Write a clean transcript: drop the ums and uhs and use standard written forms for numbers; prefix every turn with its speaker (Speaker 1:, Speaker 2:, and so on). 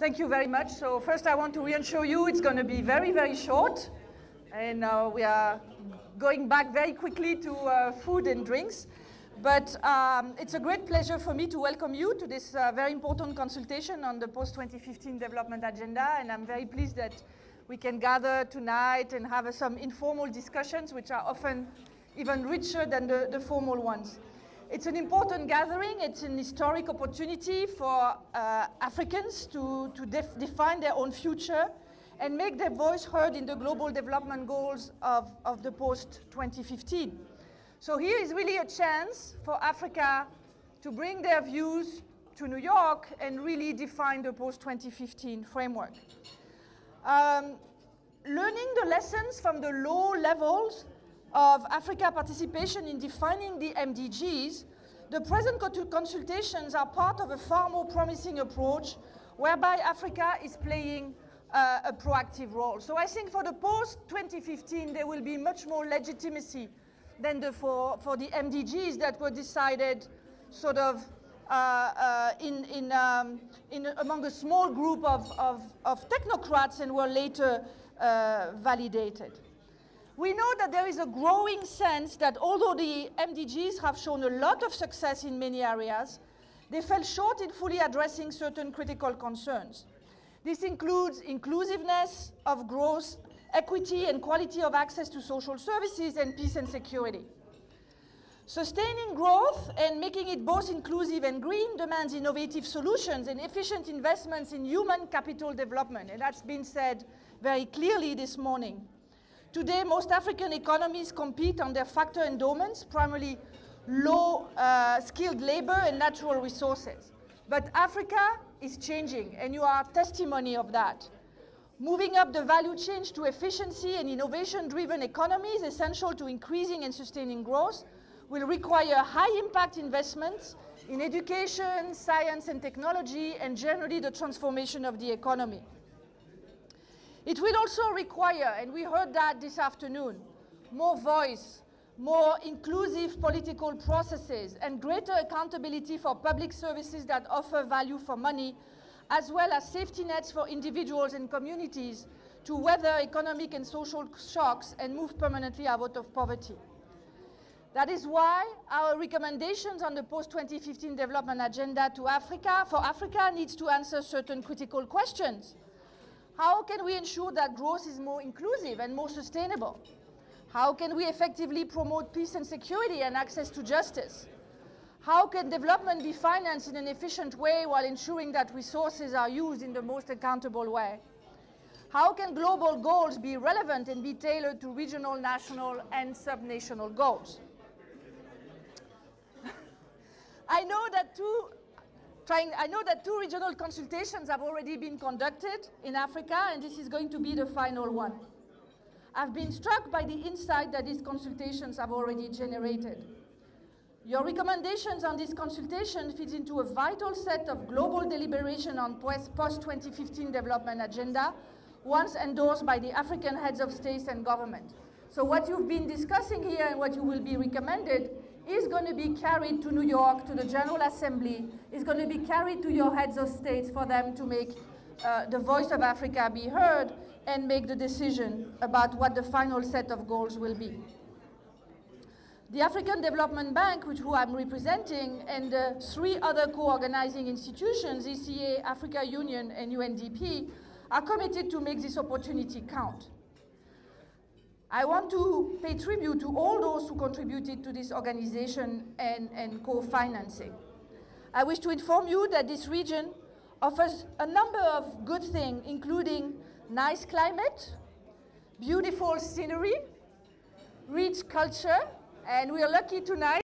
Speaker 1: Thank you very much. So first I want to reassure you it's going to be very, very short. And we are going back very quickly to food and drinks. But it's a great pleasure for me to welcome you to this very important consultation on the post-2015 development agenda. And I'm very pleased that we can gather tonight and have some informal discussions, which are often even richer than the formal ones. It's an important gathering. It's an historic opportunity for Africans to define their own future and make their voice heard in the global development goals of the post-2015. So here is really a chance for Africa to bring their views to New York and really define the post-2015 framework. Learning the lessons from the low levels of Africa participation in defining the MDGs, the present consultations are part of a far more promising approach whereby Africa is playing a proactive role. So I think for the post-2015 there will be much more legitimacy than for the MDGs that were decided sort of among a small group of technocrats and were later validated. We know that there is a growing sense that although the MDGs have shown a lot of success in many areas, they fell short in fully addressing certain critical concerns. This includes inclusiveness of growth, equity and quality of access to social services, and peace and security. Sustaining growth and making it both inclusive and green demands innovative solutions and efficient investments in human capital development, and that's been said very clearly this morning. Today, most African economies compete on their factor endowments, primarily low-skilled labor and natural resources. But Africa is changing, and you are testimony of that. Moving up the value chain to efficiency and innovation-driven economies essential to increasing and sustaining growth will require high-impact investments in education, science and technology, and generally the transformation of the economy. It will also require, and we heard that this afternoon, more voice, more inclusive political processes, and greater accountability for public services that offer value for money, as well as safety nets for individuals and communities to weather economic and social shocks and move permanently out of poverty. That is why our recommendations on the post-2015 development agenda for Africa needs to answer certain critical questions. How can we ensure that growth is more inclusive and more sustainable? How can we effectively promote peace and security and access to justice? How can development be financed in an efficient way while ensuring that resources are used in the most accountable way? How can global goals be relevant and be tailored to regional, national, and subnational goals? I know that two regional consultations have already been conducted in Africa, and this is going to be the final one. I've been struck by the insight that these consultations have already generated. Your recommendations on this consultation fit into a vital set of global deliberation on post-2015 development agenda, once endorsed by the African heads of states and government. So what you've been discussing here and what you will be recommended is going to be carried to New York, to the General Assembly, is going to be carried to your heads of states for them to make the voice of Africa be heard and make the decision about what the final set of goals will be. The African Development Bank, who I'm representing, and the three other co-organizing institutions, ECA, Africa Union, and UNDP, are committed to make this opportunity count. I want to pay tribute to all those who contributed to this organization and co-financing. I wish to inform you that this region offers a number of good things, including nice climate, beautiful scenery, rich culture, and we are lucky tonight